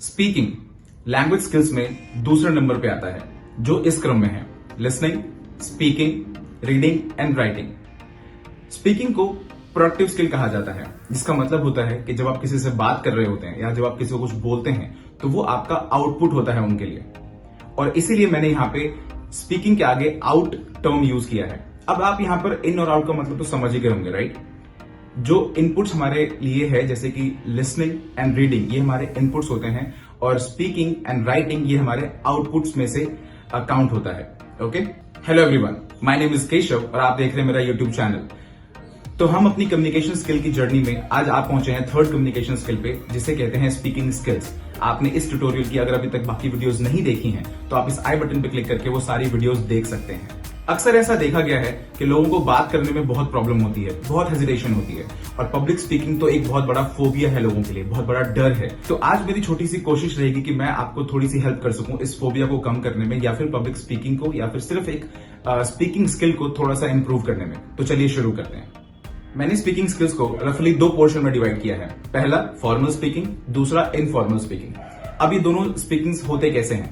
Speaking language skills में दूसरे number पे आता है, जो इस क्रम में है: listening, speaking, reading and writing. Speaking को प्रोडक्टिव स्किल कहा जाता है, जिसका मतलब होता है कि जब आप किसी से बात कर रहे होते हैं या जब आप किसी को कुछ बोलते हैं तो वो आपका आउटपुट होता है उनके लिए। और इसीलिए मैंने यहाँ पे स्पीकिंग के आगे आउट टर्म यूज किया है। अब आप यहाँ पर इन और आउट का मतलब तो समझ ही गए होंगे, राइट? जो इनपुट्स हमारे लिए है, जैसे कि लिसनिंग एंड रीडिंग, ये हमारे इनपुट्स होते हैं, और स्पीकिंग एंड राइटिंग ये हमारे आउटपुट्स में से काउंट होता है। Okay, hello everyone, my name is Keshav और आप देख रहे हैं मेरा यूट्यूब चैनल। तो हम अपनी कम्युनिकेशन स्किल की जर्नी में आज आप पहुंचे हैं थर्ड कम्युनिकेशन स्किल पे, जिसे कहते हैं स्पीकिंग स्किल्स। आपने इस ट्यूटोरियल की अगर अभी तक बाकी वीडियोस नहीं देखी हैं तो आप इस आई बटन पे क्लिक करके वो सारी वीडियोस देख सकते हैं। अक्सर ऐसा देखा गया है कि लोगों को बात करने में बहुत प्रॉब्लम होती है, बहुत हेजिटेशन होती है, और पब्लिक स्पीकिंग तो एक बहुत बड़ा फोबिया है लोगों के लिए, बहुत बड़ा डर है। तो आज मेरी छोटी सी कोशिश रहेगी कि मैं आपको थोड़ी सी हेल्प कर सकूं इस फोबिया को कम करने में, या फिर पब्लिक स्पीकिंग को, या फिर सिर्फ एक स्पीकिंग स्किल को थोड़ा सा इंप्रूव करने में। तो चलिए शुरू करते हैं। मैंने स्पीकिंग स्किल्स को रफली दो पोर्शन में डिवाइड किया है। पहला फॉर्मल स्पीकिंग, दूसरा इनफॉर्मल स्पीकिंग। अब ये दोनों स्पीकिंग्स होते कैसे हैं?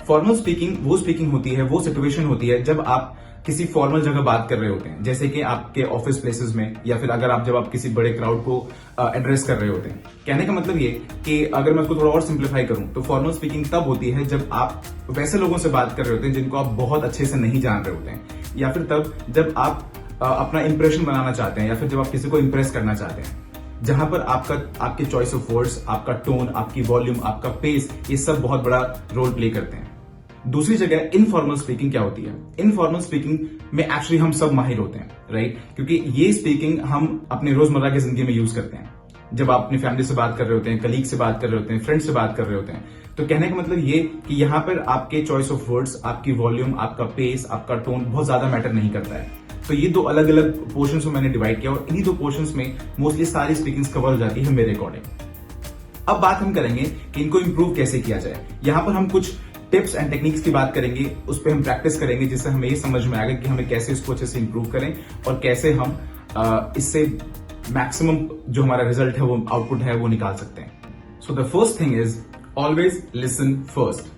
फॉर्मल स्पीकिंग वो स्पीकिंग होती है, वो सिचुएशन होती है जब आप किसी फॉर्मल जगह बात कर रहे होते हैं, जैसे कि आपके ऑफिस प्लेसेस में, या फिर अगर जब आप किसी बड़े क्राउड को एड्रेस कर रहे होते हैं। कहने का मतलब ये कि अगर मैं उसको थोड़ा और सिंप्लीफाई करूं तो फॉर्मल स्पीकिंग तब होती है जब आप वैसे लोगों से बात कर रहे होते हैं जिनको आप बहुत अच्छे से नहीं जान रहे होते हैं, या फिर तब जब आप अपना इंप्रेशन बनाना चाहते हैं, या फिर जब आप किसी को इंप्रेस करना चाहते हैं, जहां पर आपके चॉइस ऑफ वर्ड्स, आपका टोन, आपकी वॉल्यूम, आपका पेस, ये सब बहुत बड़ा रोल प्ले करते हैं। दूसरी जगह इनफॉर्मल स्पीकिंग क्या होती है? इनफॉर्मल स्पीकिंग में एक्चुअली हम सब माहिर होते हैं, राइट? क्योंकि ये स्पीकिंग हम अपने रोजमर्रा की जिंदगी में यूज करते हैं। जब आप अपनी फैमिली से बात कर रहे होते हैं, कलीग से बात कर रहे होते हैं, फ्रेंड से बात कर रहे होते हैं, तो कहने का मतलब ये कि यहाँ पर आपके चॉइस ऑफ वर्ड्स, आपकी वॉल्यूम, आपका पेस, आपका टोन बहुत ज्यादा मैटर नहीं करता है। तो ये दो अलग अलग पोर्शंस में मैंने डिवाइड किया, और इन्हीं दो पोर्शंस में मोस्टली सारी स्पीकिंग्स कवर हो जाती है मेरे अकॉर्डिंग। अब बात हम करेंगे कि इनको इंप्रूव कैसे किया जाए। यहाँ पर हम कुछ टिप्स एंड टेक्निक्स की बात करेंगे, उस पर हम प्रैक्टिस करेंगे, जिससे हमें ये समझ में आएगा कि हमें कैसे इसको अच्छे से इंप्रूव करें और कैसे हम इससे मैक्सिमम जो हमारा रिजल्ट है, वो आउटपुट है, वो निकाल सकते हैं। So the first thing is always listen first.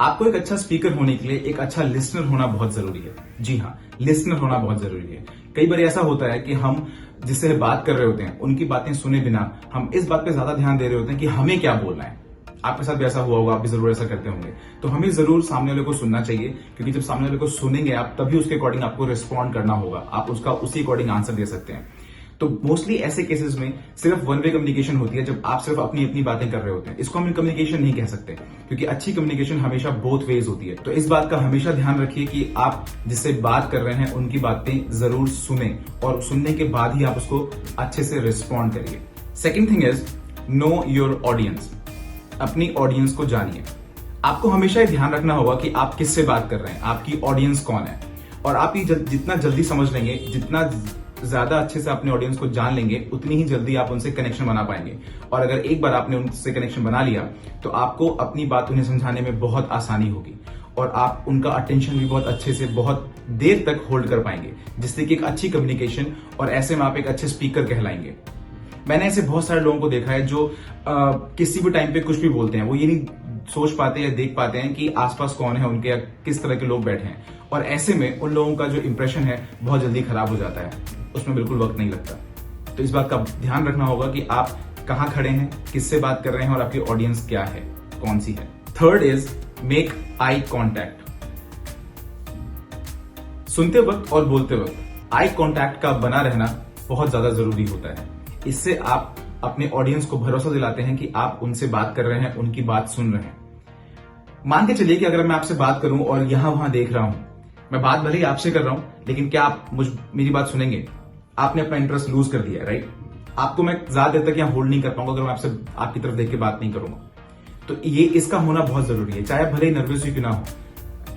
आपको एक अच्छा स्पीकर होने के लिए एक अच्छा लिसनर होना बहुत जरूरी है। जी हाँ, लिसनर होना बहुत जरूरी है। कई बार ऐसा होता है कि हम जिससे बात कर रहे होते हैं उनकी बातें सुने बिना हम इस बात पे ज्यादा ध्यान दे रहे होते हैं कि हमें क्या बोलना है। आपके साथ भी ऐसा हुआ होगा, आप भी जरूर ऐसा करते होंगे। तो हमें जरूर सामने वाले को सुनना चाहिए, क्योंकि जब सामने वाले को सुनेंगे आप, तभी उसके अकॉर्डिंग आपको रिस्पॉन्ड करना होगा, आप उसका उसी अकॉर्डिंग आंसर दे सकते हैं। तो मोस्टली ऐसे केसेस में सिर्फ वन वे कम्युनिकेशन होती है, जब आप सिर्फ अपनी अपनी बातें कर रहे होते हैं। इसको हम कम्युनिकेशन नहीं कह सकते, क्योंकि अच्छी कम्युनिकेशन हमेशा बोथ वेज होती है। तो इस बात का हमेशा ध्यान रखिए कि आप जिससे बात कर रहे हैं उनकी बातें जरूर सुने, और सुनने के बाद ही आप उसको अच्छे से रिस्पॉन्ड करिए। Second thing is know your audience. अपनी ऑडियंस को जानिए। आपको हमेशा ये ध्यान रखना होगा कि आप किससे बात कर रहे हैं, आपकी ऑडियंस कौन है, और आप ये जितना जल्दी समझ लेंगे, जितना ज्यादा अच्छे से अपने ऑडियंस को जान लेंगे, उतनी ही जल्दी आप उनसे कनेक्शन बना पाएंगे। और अगर एक बार आपने उनसे कनेक्शन बना लिया तो आपको अपनी बात उन्हें समझाने में बहुत आसानी होगी, और आप उनका अटेंशन भी बहुत अच्छे से बहुत देर तक होल्ड कर पाएंगे, जिससे कि एक अच्छी कम्युनिकेशन, और ऐसे में आप एक अच्छे स्पीकर कहलाएंगे। मैंने ऐसे बहुत सारे लोगों को देखा है जो किसी भी टाइम पे कुछ भी बोलते हैं। वो ये नहीं सोच पाते या देख पाते हैं कि आसपास कौन है उनके, या किस तरह के लोग बैठे हैं, और ऐसे में उन लोगों का जो इंप्रेशन है बहुत जल्दी खराब हो जाता है, उसमें बिल्कुल वक्त नहीं लगता। तो इस बात का ध्यान रखना होगा कि आप कहाँ खड़े हैं, किससे बात कर रहे हैं, और आपकी ऑडियंस क्या है, कौन सी है। Third is make eye contact. सुनते वक्त और बोलते वक्त आई कॉन्टैक्ट का बना रहना बहुत ज्यादा जरूरी होता है। इससे आप अपने ऑडियंस को भरोसा दिलाते हैं कि आप उनसे बात कर रहे हैं, उनकी बात सुन रहे हैं। मान के चलिए कि अगर मैं आपसे बात करूं और यहां वहां देख रहा हूं, मैं बात भले ही आपसे कर रहा हूं, लेकिन क्या आप मेरी बात सुनेंगे? आपने अपना इंटरेस्ट लूज कर दिया, राइट? आपको मैं ज्यादा देर तक यहां होल्ड नहीं कर पाऊंगा अगर मैं आपसे आपकी तरफ देख के बात नहीं करूंगा। तो ये इसका होना बहुत जरूरी है, चाहे भले ही नर्वस ही क्यों ना हो।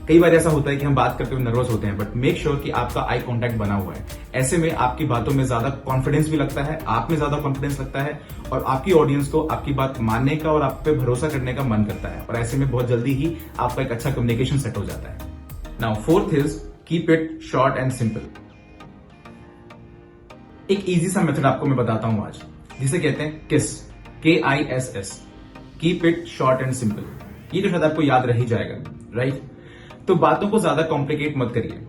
कई बार ऐसा होता है कि हम बात करते हुए नर्वस होते हैं, बट मेक श्योर कि आपका आई कांटेक्ट बना हुआ है। ऐसे में आपकी बातों में ज्यादा कॉन्फिडेंस भी लगता है, आप में ज्यादा कॉन्फिडेंस लगता है, और आपकी ऑडियंस को आपकी बात मानने का और आप पे भरोसा करने का मन करता है, और ऐसे में बहुत जल्दी ही आपका एक अच्छा कम्युनिकेशन सेट हो जाता है। Now fourth is keep it short and simple. एक इजी सा मेथड आपको मैं बताता हूं आज, जिसे कहते हैं किस, KISS। Keep it short and simple. ये तो शायद आपको याद रह ही जाएगा, राइट? तो बातों को ज्यादा कॉम्प्लिकेट मत करिए,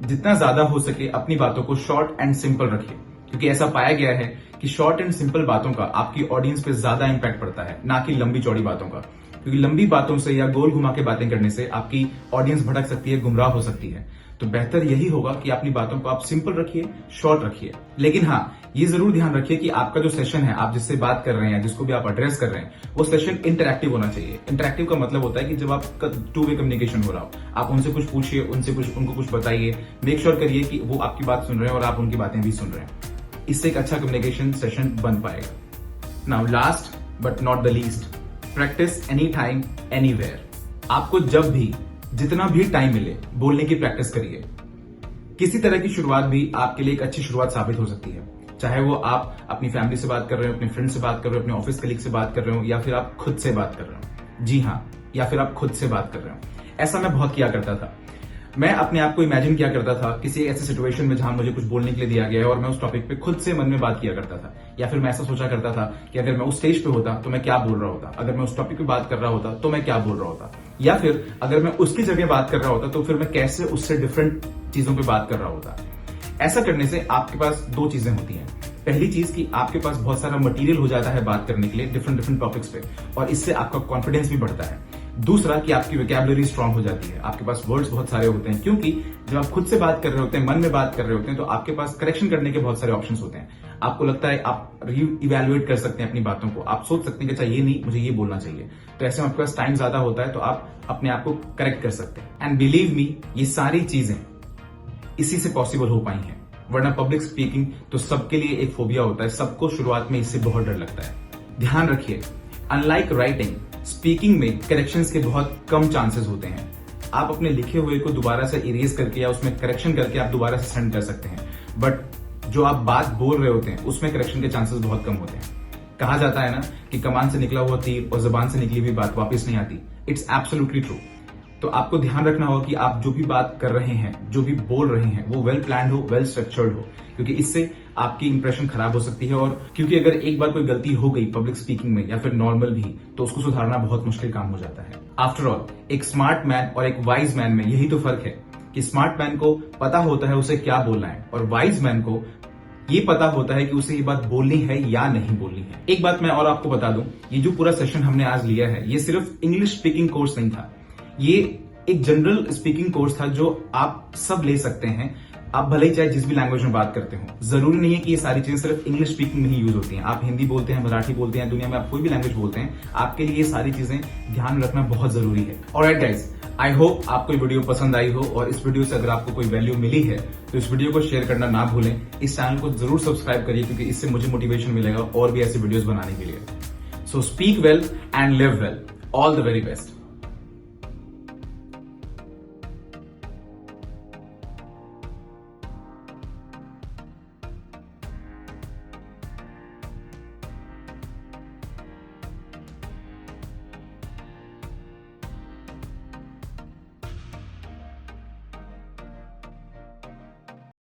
जितना ज्यादा हो सके अपनी बातों को शॉर्ट एंड सिंपल रखिए, क्योंकि ऐसा पाया गया है कि शॉर्ट एंड सिंपल बातों का आपकी ऑडियंस पे ज्यादा इंपैक्ट पड़ता है, ना कि लंबी चौड़ी बातों का। क्योंकि लंबी बातों से या गोल घुमा के बातें करने से आपकी ऑडियंस भटक सकती है, गुमराह हो सकती है। तो बेहतर यही होगा कि अपनी बातों को आप सिंपल रखिए, शॉर्ट रखिए। लेकिन हाँ, ये जरूर ध्यान रखिए कि आपका जो सेशन है, आप जिससे बात कर रहे हैं, जिसको भी आप एड्रेस कर रहे हैं, वो सेशन इंटरैक्टिव होना चाहिए। इंटरैक्टिव का मतलब होता है कि जब आपका टू वे कम्युनिकेशन हो रहा हो, आप उनसे कुछ पूछिए, उनको कुछ बताइए, मेक श्योर करिए कि वो आपकी बात सुन रहे हैं और आप उनकी बातें भी सुन रहे हैं। इससे एक अच्छा कम्युनिकेशन सेशन बन पाएगा। Now last but not the least, practice any time anywhere. आपको जब भी जितना भी टाइम मिले बोलने की प्रैक्टिस करिए। किसी तरह की शुरुआत भी आपके लिए एक अच्छी शुरुआत साबित हो सकती है, चाहे वो आप अपनी फैमिली से बात कर रहे हो, अपने फ्रेंड से बात कर रहे हो, अपने ऑफिस कलीग से बात कर रहे हो, या फिर आप खुद से बात कर रहे हो। जी हाँ, या फिर आप खुद से बात कर रहे हो। ऐसा मैं बहुत किया करता था। मैं अपने आप को इमेजिन किया करता था किसी ऐसे सिचुएशन में जहां मुझे कुछ बोलने के लिए दिया गया है और मैं उस टॉपिक पे खुद से मन में बात किया करता था। या फिर मैं ऐसा सोचा करता था कि अगर मैं उस स्टेज पे होता तो मैं क्या बोल रहा होता, अगर मैं उस टॉपिक पे बात कर रहा होता तो मैं क्या बोल रहा होता, या फिर अगर मैं उसकी जगह बात कर रहा होता तो फिर मैं कैसे उससे डिफरेंट चीजों पर बात कर रहा होता। ऐसा करने से आपके पास दो चीजें होती हैं। पहली चीज कि आपके पास बहुत सारा मटेरियल हो जाता है बात करने के लिए डिफरेंट टॉपिक्स पे, और इससे आपका कॉन्फिडेंस भी बढ़ता है। दूसरा कि आपकी वोकैबुलरी स्ट्रांग हो जाती है, आपके पास वर्ड्स बहुत सारे होते हैं, क्योंकि जब आप खुद से बात कर रहे होते हैं, मन में बात कर रहे होते हैं, तो आपके पास करेक्शन करने के बहुत सारे ऑप्शंस होते हैं। आपको लगता है आप इवैल्यूएट कर सकते हैं अपनी बातों को, आप सोच सकते हैं कि अच्छा ये नहीं, मुझे ये बोलना चाहिए। तो ऐसे में आपके पास टाइम ज्यादा होता है, तो आप अपने आप को करेक्ट कर सकते हैं। एंड बिलीव मी, ये सारी चीजें इसी से पॉसिबल हो पाई हैं, वरना पब्लिक स्पीकिंग तो सबके लिए एक फोबिया होता है, सबको शुरुआत में इससे बहुत डर लगता है। ध्यान रखिए, अनलाइक राइटिंग, स्पीकिंग में करेक्शंस के बहुत कम चांसेस होते हैं। आप अपने लिखे हुए को दोबारा से इरेज करके या उसमें करेक्शन करके आप दोबारा से सेंड कर सकते हैं, बट जो आप बात बोल रहे होते हैं उसमें करेक्शन के चांसेस बहुत कम होते हैं। कहा जाता है ना कि कमान से निकला हुआ तीर और जुबान से निकली हुई बात वापस नहीं आती। It's absolutely true. तो आपको ध्यान रखना होगा कि आप जो भी बात कर रहे हैं, जो भी बोल रहे हैं, वो वेल प्लान्ड हो, वेल स्ट्रक्चर्ड हो, क्योंकि इससे आपकी इंप्रेशन खराब हो सकती है। और क्योंकि अगर एक बार कोई गलती हो गई पब्लिक स्पीकिंग में या फिर नॉर्मल भी, तो उसको सुधारना बहुत मुश्किल काम हो जाता है। आफ्टर ऑल, एक स्मार्ट मैन और एक वाइज मैन में यही तो फर्क है कि स्मार्ट मैन को पता होता है उसे क्या बोलना है, और वाइज मैन को ये पता होता है कि उसे ये बात बोलनी है या नहीं बोलनी है। एक बात मैं और आपको बता दूं, ये जो पूरा सेशन हमने आज लिया है, ये सिर्फ इंग्लिश स्पीकिंग कोर्स नहीं था, ये एक जनरल स्पीकिंग कोर्स था जो आप सब ले सकते हैं। आप भले ही चाहे जिस भी लैंग्वेज में बात करते हो, जरूरी नहीं है कि ये सारी चीजें सिर्फ इंग्लिश स्पीकिंग में ही यूज होती हैं। आप हिंदी बोलते हैं, मराठी बोलते हैं, दुनिया में आप कोई भी लैंग्वेज बोलते हैं, आपके लिए ये सारी चीजें ध्यान रखना बहुत जरूरी है। ऑलराइट गाइस, आई होप आपको ये वीडियो पसंद आई हो, और इस वीडियो से अगर आपको कोई वैल्यू मिली है तो इस वीडियो को शेयर करना ना भूलें। इस चैनल को जरूर सब्सक्राइब करिए, क्योंकि इससे मुझे मोटिवेशन मिलेगा और भी ऐसे वीडियोस बनाने के लिए। So speak well and live well. All the very best.